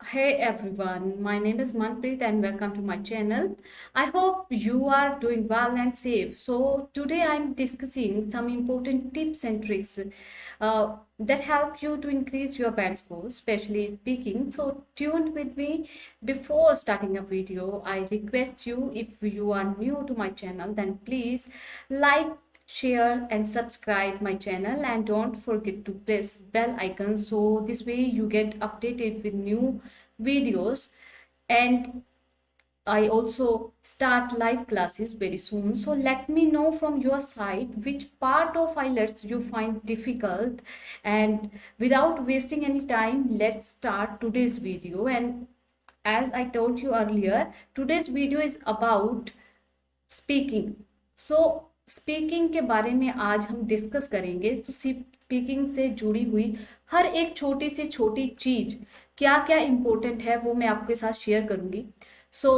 Hey everyone, my name is Manpreet and welcome to my channel. I hope you are doing well and safe. So today I'm discussing some important tips and tricks that help you to increase your band score, especially speaking. So tune with me before starting a video. I request you, if you are new to my channel, then please like, share and subscribe my channel, and don't forget to press bell icon so this way you get updated with new videos. And I also start live classes very soon, so let me know from your side which part of IELTS you find difficult. And without wasting any time, let's start today's video. And as I told you earlier, today's video is about speaking. So speaking के बारे में आज हम discuss करेंगे। तो speaking से जुड़ी हुई हर एक छोटी से छोटी चीज क्या क्या इम्पोर्टेंट है वो मैं आपके साथ शेयर करूंगी। सो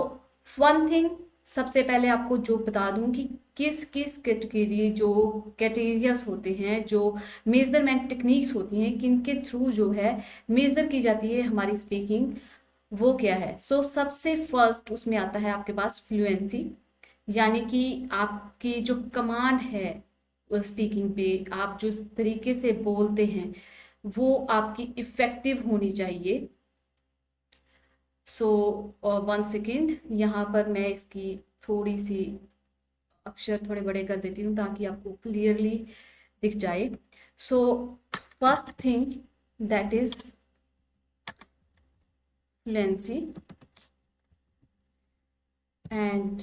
वन थिंग, सबसे पहले आपको जो बता दूं कि किस किस कैटेगरी जो कैटेरियाज होते हैं, जो मेजरमेंट टेक्निक्स होती हैं, किन के थ्रू जो है मेजर की जाती है हमारी स्पीकिंग, वो क्या है। सो सबसे फर्स्ट उसमें आता है आपके पास फ्लुएंसी, यानी कि आपकी जो कमांड है स्पीकिंग पे, आप जिस तरीके से बोलते हैं वो आपकी इफेक्टिव होनी चाहिए। सो वन सेकेंड, यहाँ पर मैं इसकी थोड़ी सी अक्षर थोड़े बड़े कर देती हूँ ताकि आपको क्लियरली दिख जाए। So first thing that is fluency, and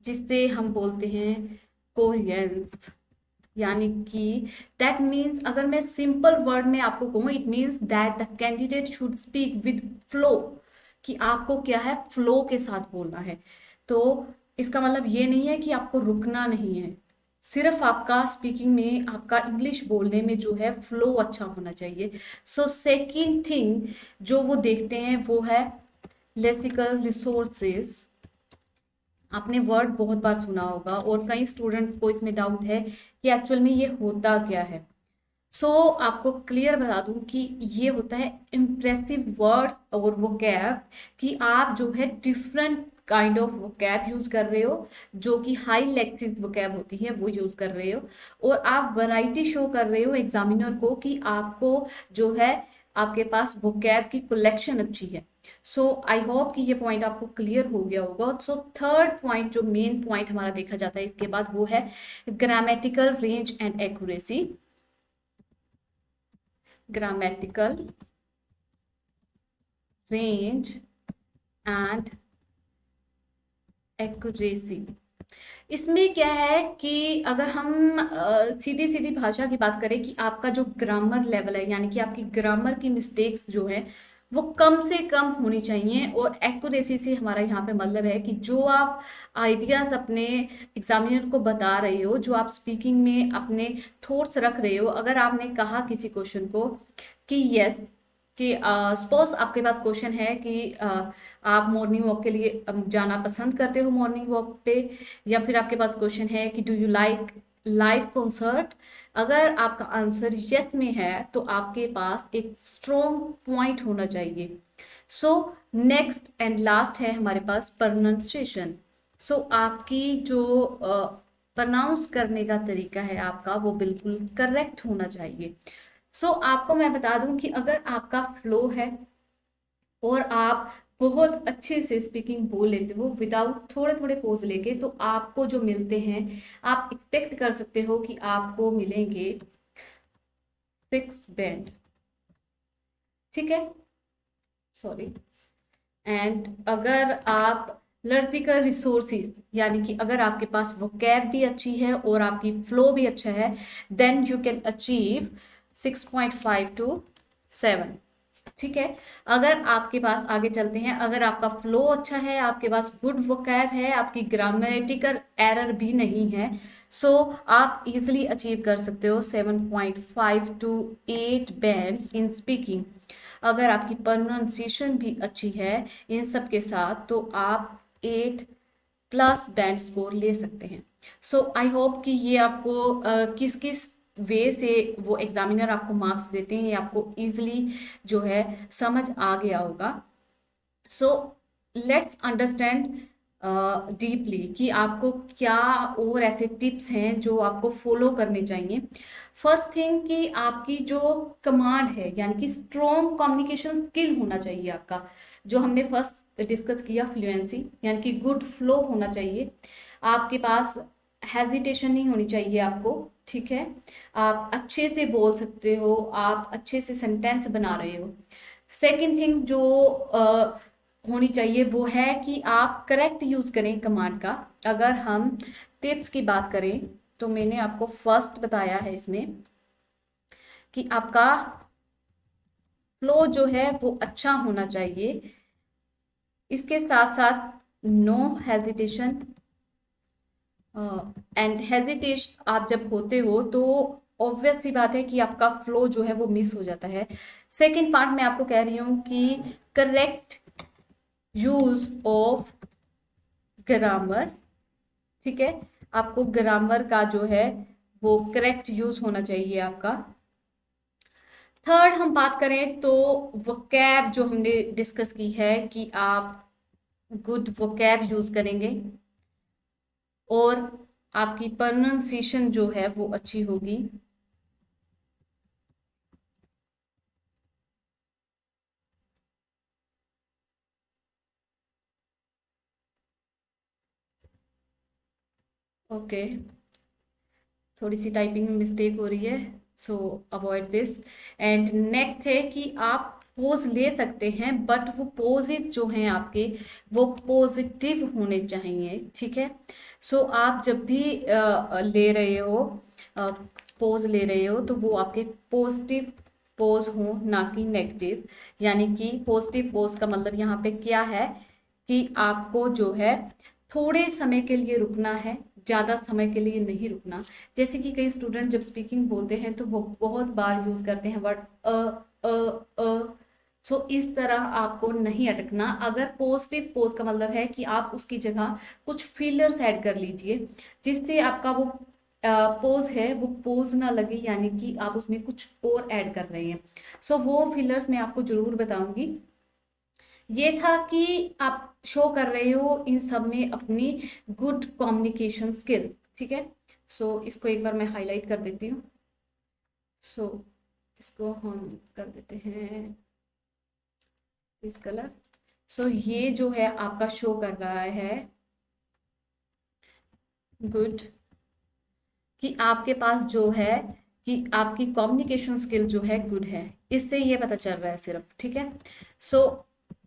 जिससे हम बोलते हैं कोहेरेंस, यानी कि दैट मीन्स, अगर मैं सिंपल वर्ड में आपको कहूँ, it means that the candidate should speak with flow, कि आपको क्या है, फ्लो के साथ बोलना है। तो इसका मतलब ये नहीं है कि आपको रुकना नहीं है, सिर्फ आपका स्पीकिंग में, आपका इंग्लिश बोलने में जो है फ्लो अच्छा होना चाहिए। सो सेकंड थिंग जो वो देखते हैं वो है लेक्सिकल रिसोर्सेज। आपने वर्ड बहुत बार सुना होगा और कई स्टूडेंट्स को इसमें डाउट है कि एक्चुअल में ये होता क्या है। सो आपको क्लियर बता दूं कि ये होता है इम्प्रेसिव वर्ड्स और वोकैब, कि आप जो है different kind of vocab use कर रहे हो, जो कि हाई लेक्सिस वोकैब होती है वो यूज कर रहे हो, और आप वैरायटी शो कर रहे हो एग्जामिनर को कि आपको जो है आपके पास वोकैब की कलेक्शन अच्छी है। सो आई होप कि ये पॉइंट आपको क्लियर हो गया होगा। सो थर्ड पॉइंट, जो मेन पॉइंट हमारा देखा जाता है इसके बाद, वो है grammatical range and accuracy. Grammatical range and accuracy, इसमें क्या है कि अगर हम सीधी सीधी भाषा की बात करें कि आपका जो ग्रामर लेवल है, यानी कि आपकी ग्रामर की मिस्टेक्स जो है वो कम से कम होनी चाहिए। और एक्यूरेसी से हमारा यहाँ पे मतलब है कि जो आप आइडियाज अपने एग्जामिनर को बता रहे हो, जो आप स्पीकिंग में अपने थॉट्स रख रहे हो, अगर आपने कहा किसी क्वेश्चन को कि यस, कि सपोज आपके पास क्वेश्चन है कि आप मॉर्निंग वॉक के लिए जाना पसंद करते हो मॉर्निंग वॉक पे, या फिर आपके पास क्वेश्चन है कि do you like live concert. अगर आपका आंसर यस में है तो आपके पास एक स्ट्रॉन्ग पॉइंट होना चाहिए। सो नेक्स्ट एंड लास्ट है हमारे पास प्रोनाउंसिएशन। सो आपकी जो प्रोनाउंस करने का तरीका है आपका, वो बिल्कुल करेक्ट होना चाहिए। सो आपको मैं बता दूं कि अगर आपका फ्लो है और आप बहुत अच्छे से स्पीकिंग बोल लेते हो विदाउट थोड़े थोड़े पोज लेके, तो आपको जो मिलते हैं, आप एक्सपेक्ट कर सकते हो कि आपको मिलेंगे 6 बैंड। ठीक है, सॉरी। एंड अगर आप लर्जिकल रिसोर्सेज, यानी कि अगर आपके पास वोकैब भी अच्छी है और आपकी फ्लो भी अच्छा है, then you can achieve 6.5 to 7। ठीक है, अगर आपके पास, आगे चलते हैं, अगर आपका फ्लो अच्छा है, आपके पास गुड वोकैब है, आपकी ग्रामेटिकल एरर भी नहीं है, सो आप इजिली अचीव कर सकते हो 7.5 to 8 बैंड इन स्पीकिंग। अगर आपकी प्रोनाउंसिएशन भी अच्छी है इन सब के साथ, तो आप 8+ बैंड स्कोर ले सकते हैं। सो आई होप कि ये आपको किस किस वे से वो एग्जामिनर आपको मार्क्स देते हैं, ये आपको इजीली जो है समझ आ गया होगा। सो लेट्स अंडरस्टैंड डीपली कि आपको क्या और ऐसे टिप्स हैं जो आपको फॉलो करने चाहिए। फर्स्ट थिंग कि आपकी जो कमांड है यानी कि स्ट्रॉन्ग कम्युनिकेशन स्किल होना चाहिए आपका, जो हमने फर्स्ट डिस्कस किया फ्लुएंसी, यानी कि गुड फ्लो होना चाहिए आपके पास। हेजिटेशन नहीं होनी चाहिए आपको, ठीक है। आप अच्छे से बोल सकते हो, आप अच्छे से सेंटेंस बना रहे हो। सेकंड थिंग जो होनी चाहिए वो है कि आप करेक्ट यूज करें कमांड का। अगर हम टिप्स की बात करें तो मैंने आपको फर्स्ट बताया है इसमें कि आपका फ्लो जो है वो अच्छा होना चाहिए। इसके साथ साथ नो हेजिटेशन, एंड हेजिटेशन आप जब होते हो तो ऑब्वियस सी बात है कि आपका फ्लो जो है वो मिस हो जाता है। सेकंड पार्ट मैं आपको कह रही हूँ कि करेक्ट यूज ऑफ ग्रामर, ठीक है। आपको ग्रामर का जो है वो करेक्ट यूज होना चाहिए आपका। थर्ड हम बात करें तो वोकैब जो हमने डिस्कस की है कि आप गुड वोकैब यूज करेंगे और आपकी प्रोनाउंसिएशन जो है वो अच्छी होगी। ओके, थोड़ी सी टाइपिंग में मिस्टेक हो रही है, सो अवॉइड दिस। एंड नेक्स्ट है कि आप पोज ले सकते हैं बट वो पोजेस जो हैं आपके वो पॉजिटिव होने चाहिए, ठीक है। सो आप जब भी ले रहे हो, पोज ले रहे हो तो वो आपके पॉजिटिव पोज हो, ना कि नेगेटिव। यानी कि पॉजिटिव पोज का मतलब यहाँ पे क्या है कि आपको जो है थोड़े समय के लिए रुकना है, ज़्यादा समय के लिए नहीं रुकना। जैसे कि कई स्टूडेंट जब स्पीकिंग बोलते हैं तो वो बहुत बार यूज़ करते हैं वर्ड अ अ। सो इस तरह आपको नहीं अटकना। अगर पॉजिटिव पोज का मतलब है कि आप उसकी जगह कुछ फीलर्स ऐड कर लीजिए जिससे आपका वो पोज है वो पोज ना लगे, यानी कि आप उसमें कुछ और ऐड कर रहे हैं। सो वो फिलर्स मैं आपको जरूर बताऊंगी। ये था कि आप शो कर रहे हो इन सब में अपनी गुड कम्युनिकेशन स्किल, ठीक है। सो इसको एक बार मैं हाईलाइट कर देती हूँ। सो इसको हम कर देते हैं इस कलर। सो ये जो है आपका शो कर रहा है गुड, कि आपके पास जो है कि आपकी कम्युनिकेशन स्किल जो है गुड है, इससे ये पता चल रहा है सिर्फ, ठीक है। सो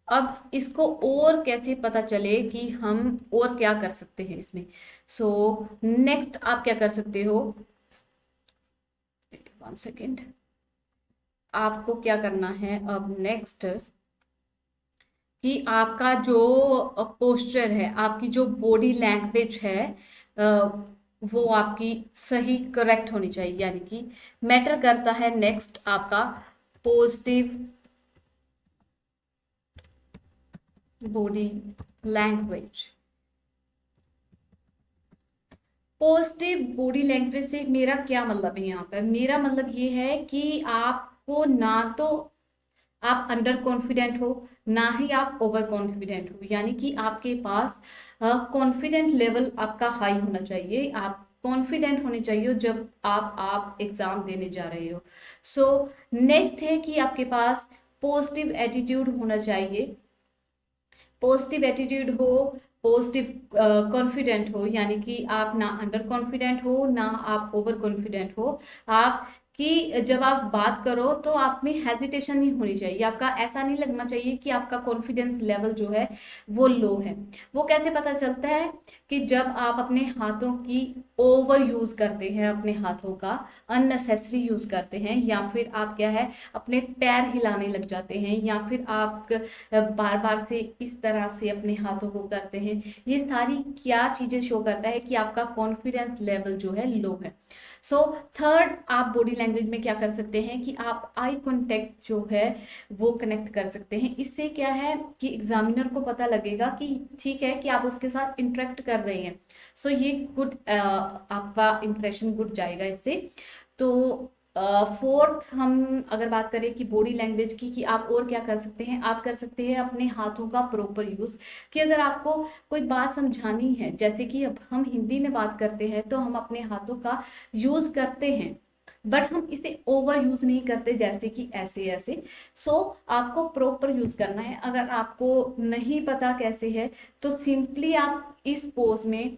अब इसको और कैसे पता चले कि हम और क्या कर सकते हैं इसमें। सो नेक्स्ट आप क्या कर सकते हो, वन सेकेंड। आपको क्या करना है अब नेक्स्ट कि आपका जो पोस्चर है, आपकी जो बॉडी लैंग्वेज है, अ, वो आपकी सही करेक्ट होनी चाहिए। यानी कि मैटर करता है नेक्स्ट आपका positive body language. Positive body language से मेरा क्या मतलब है, यहाँ पर मेरा मतलब ये है कि आपको ना तो आप अंडर कॉन्फिडेंट हो, ना ही आप ओवर कॉन्फिडेंट हो। यानी कि आपके पास कॉन्फिडेंट लेवल आपका हाई होना चाहिए। आप कॉन्फिडेंट होने चाहिए जब आप एग्जाम देने जा रहे हो। सो नेक्स्ट है कि आपके पास पॉजिटिव एटीट्यूड होना चाहिए। पॉजिटिव एटीट्यूड हो, पॉजिटिव कॉन्फिडेंट हो, यानी कि आप ना अंडर कॉन्फिडेंट हो ना आप ओवर कॉन्फिडेंट हो। आप कि जब आप बात करो तो आप में हेजिटेशन नहीं होनी चाहिए। आपका ऐसा नहीं लगना चाहिए कि आपका कॉन्फिडेंस लेवल जो है वो लो है। वो कैसे पता चलता है कि जब आप अपने हाथों की ओवर यूज करते हैं, अपने हाथों का अननेसेसरी यूज करते हैं, या फिर आप क्या है अपने पैर हिलाने लग जाते हैं, या फिर आप बार बार से इस तरह से अपने हाथों को करते हैं। ये सारी क्या चीजें शो करता है कि आपका कॉन्फिडेंस लेवल जो है लो है। सो थर्ड आप बॉडी लैंग्वेज में क्या कर सकते हैं कि आप आई कांटेक्ट जो है वो कनेक्ट कर सकते हैं। इससे क्या है कि एग्जामिनर को पता लगेगा कि ठीक है कि आप उसके साथ इंटरेक्ट कर रहे हैं। सो ये गुड, आपका इंप्रेशन गुड जाएगा इससे। तो फोर्थ हम अगर बात करें कि बॉडी लैंग्वेज की, कि आप और क्या कर सकते हैं, आप कर सकते हैं अपने हाथों का प्रॉपर यूज। कि अगर आपको कोई बात समझानी है, जैसे कि अब हम हिंदी में बात करते हैं तो हम अपने हाथों का यूज करते हैं, बट हम इसे ओवर यूज नहीं करते, जैसे कि ऐसे ऐसे। सो आपको प्रॉपर यूज करना है। अगर आपको नहीं पता कैसे है, तो सिंपली आप इस पोज में,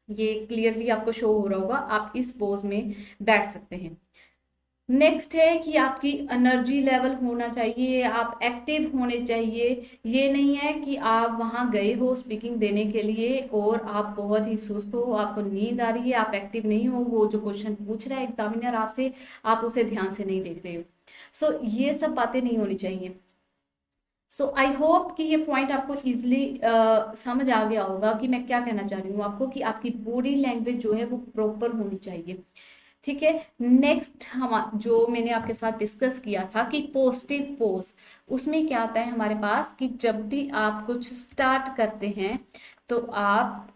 ये क्लियरली आपको शो हो रहा होगा, आप इस पोज में बैठ सकते हैं। नेक्स्ट है कि आपकी एनर्जी लेवल होना चाहिए, आप एक्टिव होने चाहिए। ये नहीं है कि आप वहां गए हो स्पीकिंग देने के लिए और आप बहुत ही सुस्त हो, आपको नींद आ रही है, आप एक्टिव नहीं हो, वो जो क्वेश्चन पूछ रहा है एग्जामिनर आपसे, आप उसे ध्यान से नहीं देख रहे हो। सो ये सब बातें नहीं होनी चाहिए। सो आई होप कि ये पॉइंट आपको इजिली समझ आ गया होगा कि मैं क्या कहना चाह रही हूँ आपको, कि आपकी बॉडी लैंग्वेज जो है वो प्रॉपर होनी चाहिए। ठीक है। नेक्स्ट हम जो मैंने आपके साथ डिस्कस किया था कि पॉजिटिव पोज, उसमें क्या आता है हमारे पास कि जब भी आप कुछ स्टार्ट करते हैं तो आप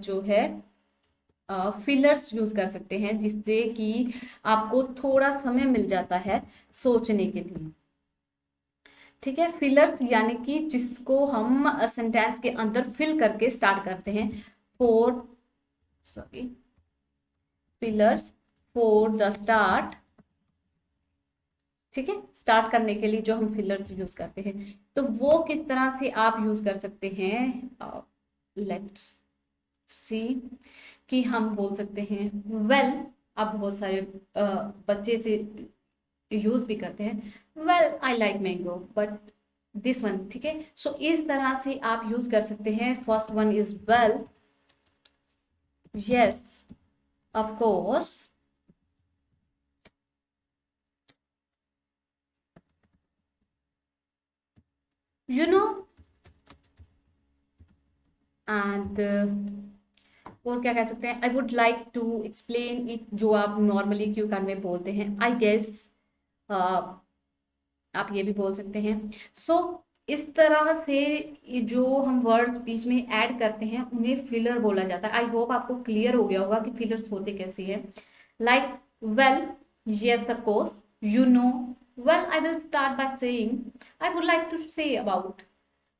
जो है फिलर्स यूज कर सकते हैं, जिससे कि आपको थोड़ा समय मिल जाता है सोचने के लिए। ठीक है। फिलर्स यानी कि जिसको हम सेंटेंस के अंदर फिल करके स्टार्ट करते हैं। Four sorry fillers for the start. ठीक है। स्टार्ट करने के लिए जो हम फिलर्स यूज करते हैं, तो वो किस तरह से आप यूज कर सकते हैं। लेट्स सी कि हम बोल सकते हैं वेल, आप बहुत सारे बच्चे से यूज भी करते हैं, well I like mango but this one. ठीक है। सो इस तरह से आप यूज कर सकते हैं। First one is well, yes, of course, you know, and और क्या कह सकते हैं, I would like to explain it, जो आप नॉर्मली क्यू कार्ड में बोलते हैं। आई गेस आप ये भी बोल सकते हैं। सो इस तरह से ये जो हम वर्ड्स बीच में ऐड करते हैं उन्हें फिलर बोला जाता है। आई होप आपको क्लियर हो गया होगा कि फिलर्स होते कैसे हैं। Like well, yes of course, you know, well I will start by saying I would like to say about,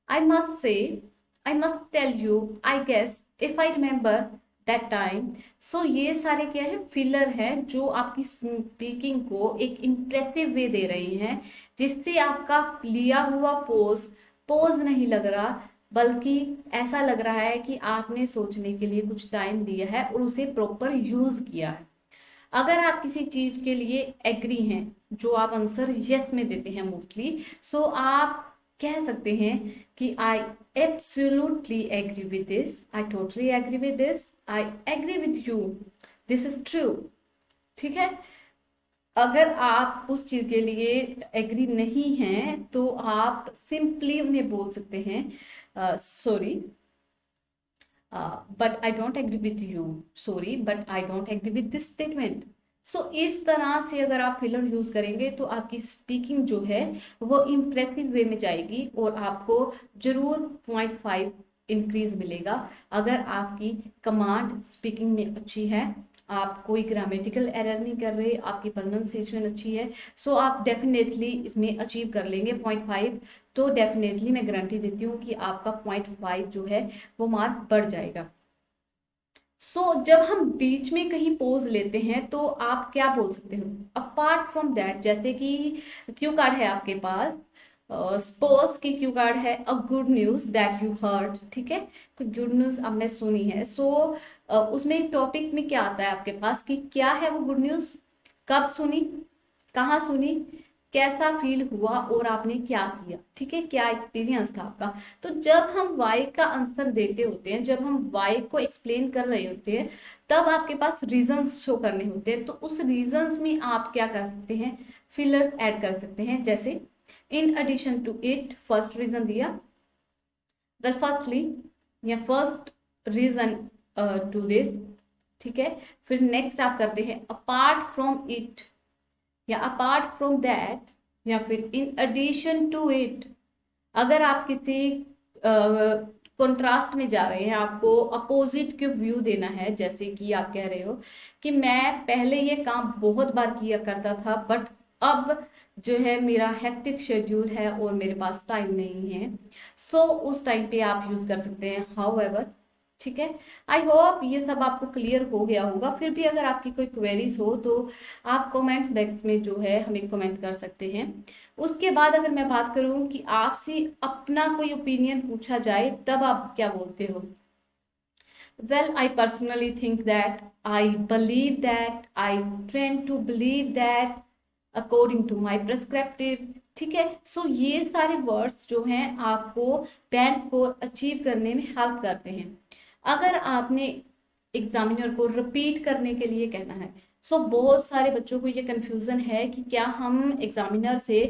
I must say, I must tell you, I guess, if I remember that time। सो ये सारे क्या है, filler हैं जो आपकी speaking को एक impressive वे दे रही हैं, जिससे आपका लिया हुआ पोज पोज नहीं लग रहा, बल्कि ऐसा लग रहा है कि आपने सोचने के लिए कुछ टाइम दिया है और उसे प्रॉपर यूज किया है। अगर आप किसी चीज के लिए एग्री हैं, जो आप आंसर यस में देते हैं मोस्टली, सो आप कह सकते हैं कि I absolutely agree with this, I totally agree with this, I agree with you, this is true. ठीक है। अगर आप उस चीज के लिए एग्री नहीं हैं तो आप सिंपली उन्हें बोल सकते हैं sorry but I don't agree with you, sorry but I don't agree with this statement. So इस तरह से अगर आप फिलर यूज करेंगे तो आपकी स्पीकिंग जो है वो इम्प्रेसिव वे में जाएगी और आपको जरूर 0.5 इंक्रीज मिलेगा। अगर आपकी कमांड स्पीकिंग में अच्छी है, आप कोई ग्रामेटिकल एरर नहीं कर रहे, आपकी प्रोनाउंसिएशन अच्छी है, सो आप डेफिनेटली इसमें अचीव कर लेंगे 0.5। तो डेफिनेटली मैं गारंटी देती हूँ कि आपका 0.5 जो है वो मार्क बढ़ जाएगा। जब हम बीच में कहीं पोज लेते हैं तो आप क्या बोल सकते हो अपार्ट फ्रॉम दैट, जैसे कि क्यू कार्ड है आपके पास, सपोज की क्यू कार्ड है a good news that you heard. ठीक है। कोई गुड न्यूज आपने सुनी है। उसमें टॉपिक में क्या आता है आपके पास कि क्या है वो गुड न्यूज, कब सुनी, कहाँ सुनी, कैसा फील हुआ और आपने क्या किया। ठीक है। क्या एक्सपीरियंस था आपका। तो जब हम वाई का आंसर देते होते हैं, जब हम वाई को एक्सप्लेन कर रहे होते हैं, तब आपके पास रीजंस शो करने होते हैं। तो उस रीजंस में आप क्या कर सकते हैं, फिलर्स ऐड कर सकते हैं। जैसे in addition to it, first reason दिया, द फर्स्टली या फर्स्ट रीजन टू दिस। ठीक है। फिर नेक्स्ट आप करते हैं अपार्ट फ्रॉम इट या अपार्ट फ्रॉम दैट या फिर इन एडिशन टू इट। अगर आप किसी कंट्रास्ट में जा रहे हैं, आपको अपोजिट के व्यू देना है। जैसे कि आप कह रहे हो कि मैं पहले ये काम बहुत बार किया करता था, बट अब जो है मेरा हेक्टिक शेड्यूल है और मेरे पास टाइम नहीं है। सो उस टाइम पे आप यूज कर सकते हैं हाउएवर। ठीक है, आई होप ये सब आपको क्लियर हो गया होगा। फिर भी अगर आपकी कोई क्वेरीज हो तो आप कमेंट्स बॉक्स में जो है हमें कमेंट कर सकते हैं। उसके बाद अगर मैं बात करूं कि आपसे अपना कोई ओपिनियन पूछा जाए तब आप क्या बोलते हो? Well, I personally think that, I believe that, I tend to believe that according to my prescriptive. ठीक है, सो ये सारे वर्ड्स जो हैं आपको बैंड स्कोर अचीव करने में हेल्प करते हैं। अगर आपने एग्जामिनर को रिपीट करने के लिए कहना है, सो बहुत सारे बच्चों को ये कंफ्यूजन है कि क्या हम एग्जामिनर से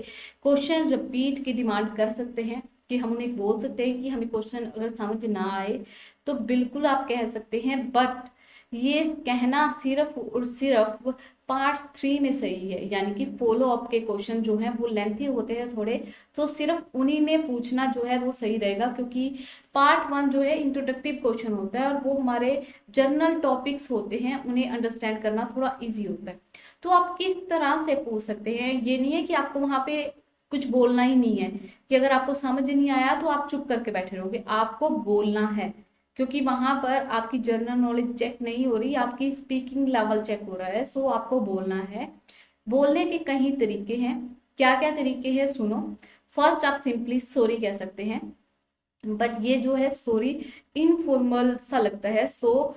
क्वेश्चन रिपीट की डिमांड कर सकते हैं, कि हम उन्हें बोल सकते हैं कि हमें क्वेश्चन अगर समझ ना आए तो बिल्कुल आप कह सकते हैं, बट ये कहना सिर्फ और सिर्फ पार्ट 3 में सही है। यानी कि फॉलो अप के क्वेश्चन जो हैं वो लेंथी होते हैं थोड़े, तो सिर्फ उन्हीं में पूछना जो है वो सही रहेगा, क्योंकि पार्ट 1 जो है इंट्रोडक्टिव क्वेश्चन होता है और वो हमारे जनरल टॉपिक्स होते हैं, उन्हें अंडरस्टैंड करना थोड़ा ईजी होता है। तो आप किस तरह से पूछ सकते हैं, ये नहीं है कि आपको वहां पे कुछ बोलना ही नहीं है, कि अगर आपको समझ नहीं आया तो आप चुप करके बैठे रहोगे। आपको बोलना है, क्योंकि वहां पर आपकी जनरल नॉलेज चेक नहीं हो रही, आपकी स्पीकिंग लेवल चेक हो रहा है। सो आपको बोलना है। बोलने के कई तरीके हैं। क्या क्या तरीके हैं सुनो। फर्स्ट, आप सिंपली सॉरी कह सकते हैं, बट ये जो है सॉरी इनफॉर्मल सा लगता है, सो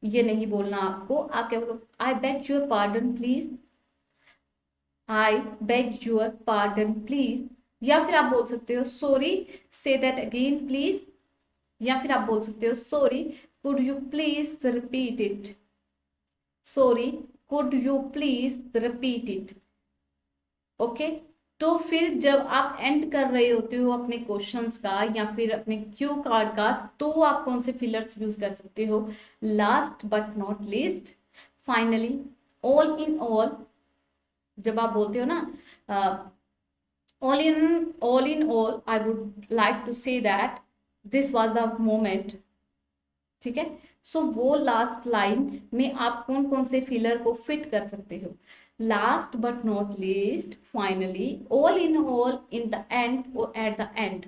ये नहीं बोलना आपको। आप क्या बोलो, I beg your pardon please, I beg your pardon please. या फिर आप बोल सकते हो sorry, say that again please. या फिर आप बोल सकते हो sorry, could you please repeat it. Sorry, could you please repeat it. Okay, तो फिर जब आप एंड कर रहे होते हो अपने क्वेश्चंस का या फिर अपने क्यू कार्ड का, तो आप कौन से फिलर्स यूज कर सकते हो? Last but not least, finally, all in all. जब आप बोलते हो ना all in all I would like to say that this was the moment। ठीक है, सो वो लास्ट लाइन में आप कौन कौन से फिलर को फिट कर सकते हो? Last but not least, finally, all in all, in the end और एट द एंड।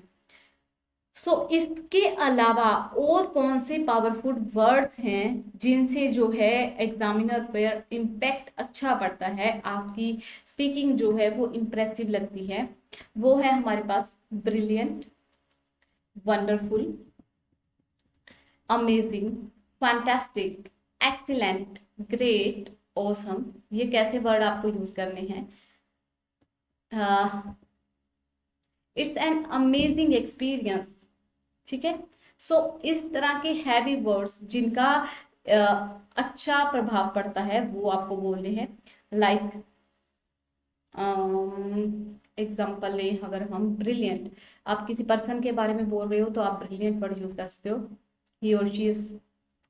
सो इसके अलावा और कौन से पावरफुल वर्ड्स हैं जिनसे जो है एग्जामिनर पर इम्पैक्ट अच्छा पड़ता है, आपकी स्पीकिंग जो है वो इम्प्रेसिव लगती है? वो है हमारे पास brilliant, wonderful, amazing, fantastic, excellent, great, awesome. ये कैसे वर्ड आपको यूज करने हैं? It's an amazing experience. ठीक है, सो इस तरह के हैवी वर्ड्स जिनका अच्छा प्रभाव पड़ता है वो आपको बोलने हैं। लाइक एग्जाम्पल लें अगर हम, ब्रिलियंट, आप किसी पर्सन के बारे में बोल रहे हो तो आप ब्रिलियंट वर्ड यूज कर सकते हो। ही और she is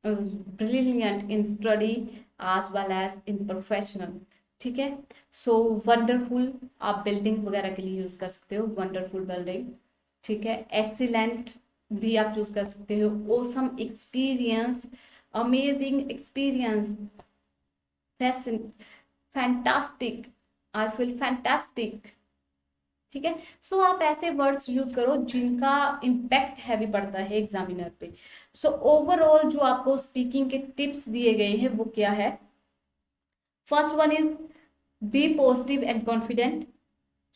brilliant in study as well as in professional. ठीक है, सो वंडरफुल आप बिल्डिंग वगैरह के लिए यूज कर सकते हो, वंडरफुल बिल्डिंग। ठीक है, एक्सीलेंट भी आप चूज कर सकते हो, awesome experience, amazing experience, fantastic, I feel fantastic. ठीक है, सो आप ऐसे वर्ड्स यूज करो जिनका इम्पैक्ट हैवी पड़ता है एग्जामिनर पे। सो ओवरऑल जो आपको स्पीकिंग के टिप्स दिए गए हैं वो क्या है? First one is be positive and confident.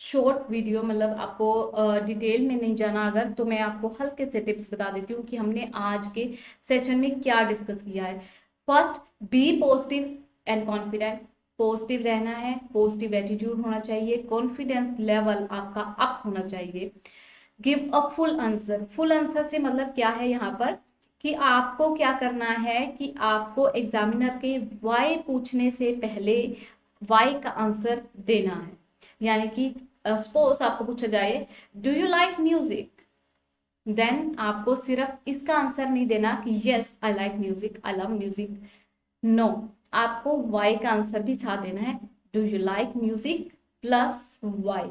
Short video, मतलब आपको डिटेल में नहीं जाना अगर, तो मैं आपको हल्के से टिप्स बता देती हूँ कि हमने आज के सेशन में क्या डिस्कस किया है। First, be positive and confident. Positive रहना है, पॉजिटिव एटीट्यूड होना चाहिए, कॉन्फिडेंस लेवल आपका अप होना चाहिए। Give a full answer. Full answer से मतलब क्या है यहाँ पर, कि आपको क्या करना है कि आपको एग्जामिनर के वाई पूछने से पहले वाई का आंसर देना है। यानी कि सपोज आपको पूछा जाए do you like music, then आपको सिर्फ इसका आंसर नहीं देना कि yes I like music, I love music. No, आपको वाई का आंसर भी साथ देना है, do you like music plus why.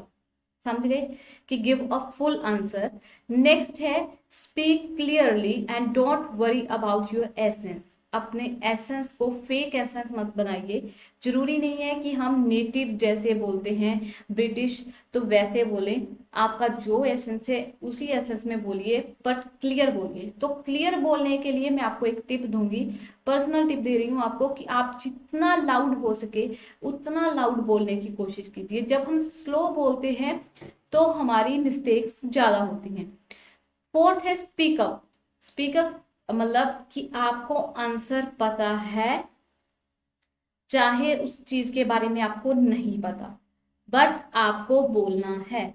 समझ गए कि give a full answer. Next है speak clearly and don't worry about your accent. अपने एसेंस को फेक एसेंस मत बनाइए। जरूरी नहीं है कि हम नेटिव जैसे बोलते हैं ब्रिटिश तो वैसे बोलें। आपका जो एसेंस है उसी एसेंस में बोलिए, बट क्लियर बोलिए। तो क्लियर बोलने के लिए मैं आपको एक टिप दूंगी, पर्सनल टिप दे रही हूँ आपको, कि आप जितना लाउड हो सके उतना लाउड बोलने की कोशिश कीजिए। जब हम स्लो बोलते हैं तो हमारी मिस्टेक्स ज़्यादा होती हैं। फोर्थ है स्पीकअप। स्पीकअप मतलब कि आपको आंसर पता है, चाहे उस चीज के बारे में आपको नहीं पता, बट आपको बोलना है।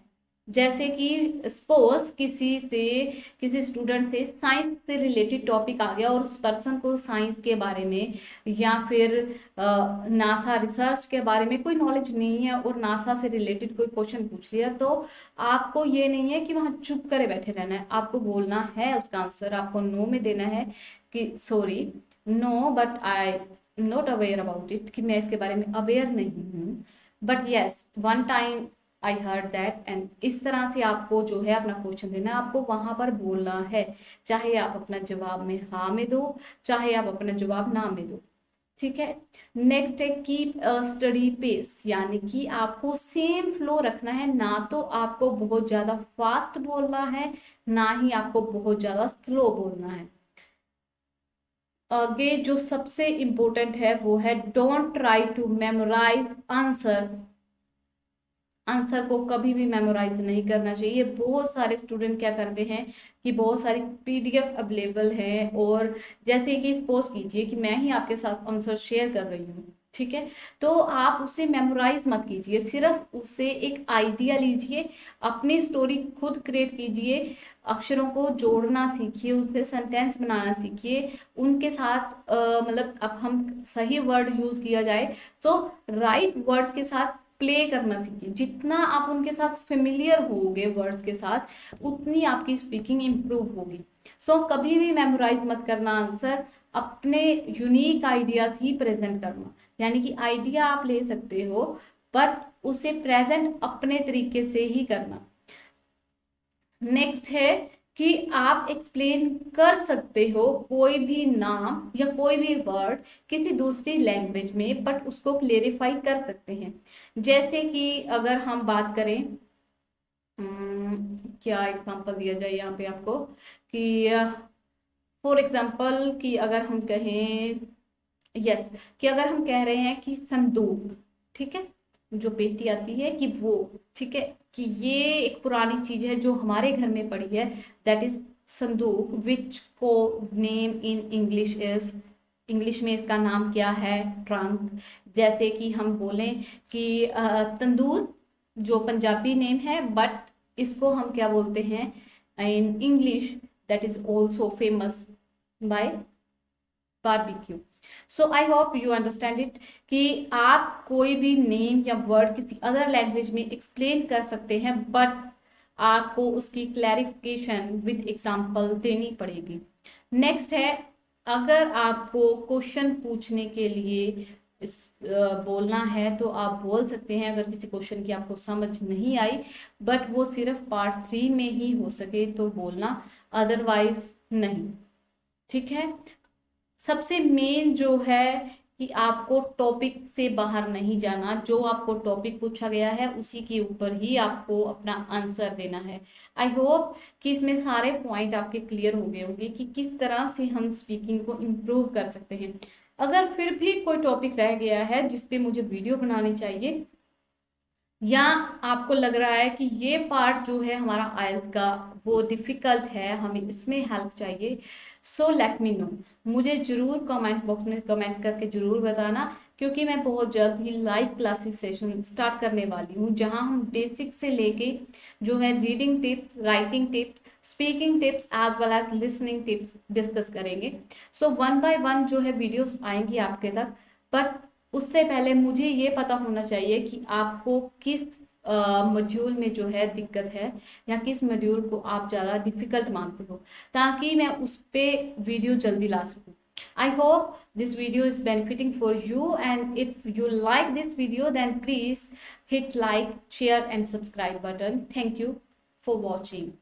जैसे कि सपोज किसी स्टूडेंट से साइंस से रिलेटेड टॉपिक आ गया और उस पर्सन को साइंस के बारे में या फिर नासा रिसर्च के बारे में कोई नॉलेज नहीं है और नासा से रिलेटेड कोई क्वेश्चन पूछ लिया, तो आपको ये नहीं है कि वहां चुप करे बैठे रहना है, आपको बोलना है उसका आंसर। आपको नो में देना है कि sorry, no but I not aware about it, कि मैं इसके बारे में अवेयर नहीं हूँ, but yes one time I heard that. And इस तरह से आपको जो है अपना क्वेश्चन देना है, आपको वहां पर बोलना है, चाहे आप अपना जवाब में हाँ में दो, चाहे आप अपना जवाब ना में दो। ठीक है। नेक्स्ट है कीप स्टडी पेस, यानी कि आपको सेम फ्लो रखना है, ना तो आपको बहुत ज्यादा फास्ट बोलना है, ना ही आपको बहुत ज्यादा स्लो बोलना है। आगे जो सबसे इंपॉर्टेंट है वो है don't try to memorise answer. Answer को कभी भी मेमोराइज नहीं करना चाहिए। बहुत सारे स्टूडेंट क्या करते हैं कि बहुत सारी पीडीएफ अवेलेबल है, और जैसे कि सपोज कीजिए कि मैं ही आपके साथ आंसर शेयर कर रही हूँ, ठीक है, तो आप उसे मेमोराइज मत कीजिए, सिर्फ उससे एक आइडिया लीजिए, अपनी स्टोरी खुद क्रिएट कीजिए, अक्षरों को जोड़ना सीखिए, उससे सेंटेंस बनाना सीखिए, उनके साथ मतलब अब हम सही वर्ड यूज किया जाए तो राइट वर्ड्स के साथ प्ले करना सीखिए। जितना आप उनके साथ फेमिलियर होगे वर्ड्स के साथ, उतनी आपकी स्पीकिंग इम्प्रूव होगी। सो कभी भी मेमोराइज मत करना आंसर, अपने यूनिक आइडियाज ही प्रेजेंट करना। यानी कि आइडिया आप ले सकते हो, बट उसे प्रेजेंट अपने तरीके से ही करना। नेक्स्ट है कि आप एक्सप्लेन कर सकते हो कोई भी नाम या कोई भी वर्ड किसी दूसरी लैंग्वेज में, बट उसको क्लेरिफाई कर सकते हैं। जैसे कि अगर हम बात करें, क्या एग्जांपल दिया जाए यहाँ पे आपको, कि फॉर एग्जांपल कि अगर हम कहें, यस, कि अगर हम कह रहे हैं कि संदूक, ठीक है, जो पेटी आती है कि वो, ठीक है, कि ये एक पुरानी चीज है जो हमारे घर में पड़ी है, दैट इज संदूक, विच को name in English is, English में इसका नाम क्या है, ट्रंक। जैसे कि हम बोलें कि तंदूर जो पंजाबी नेम है, बट इसको हम क्या बोलते हैं in English, that is also famous bye barbecue. So I hope you understand it, कि आप कोई भी नेम या वर्ड किसी अदर लैंग्वेज में एक्सप्लेन कर सकते हैं, बट आपको उसकी क्लैरिफिकेशन विद एग्जांपल देनी पड़ेगी। नेक्स्ट है, अगर आपको क्वेश्चन पूछने के लिए बोलना है तो आप बोल सकते हैं, अगर किसी क्वेश्चन की आपको समझ नहीं आई, बट वो सिर्फ पार्ट 3 में ही हो सके तो बोलना, अदरवाइज नहीं। ठीक है। सबसे मेन जो है कि आपको टॉपिक से बाहर नहीं जाना, जो आपको टॉपिक पूछा गया है उसी के ऊपर ही आपको अपना आंसर देना है। आई होप कि इसमें सारे पॉइंट आपके क्लियर हो गए होंगे कि किस तरह से हम स्पीकिंग को इम्प्रूव कर सकते हैं। अगर फिर भी कोई टॉपिक रह गया है जिस पे मुझे वीडियो बनानी चाहिए, या आपको लग रहा है कि ये पार्ट जो है हमारा आइल्स का वो डिफिकल्ट है, हमें इसमें हेल्प चाहिए, सो लेट मी नो। मुझे जरूर कमेंट बॉक्स में कमेंट करके जरूर बताना, क्योंकि मैं बहुत जल्द ही लाइव क्लासेस सेशन स्टार्ट करने वाली हूँ, जहाँ हम बेसिक से लेके जो है reading tips, writing tips, speaking tips as well as listening tips discuss करेंगे। सो वन बाय वन जो है वीडियोस आएंगी आपके तक, बट उससे पहले मुझे ये पता होना चाहिए कि आपको किस मॉड्यूल में जो है दिक्कत है, या किस मॉड्यूल को आप ज़्यादा डिफिकल्ट मानते हो, ताकि मैं उस पे वीडियो जल्दी ला सकूं। I hope this video is benefiting for you, and if you like this video, then please hit like, share and subscribe button. Thank you for watching.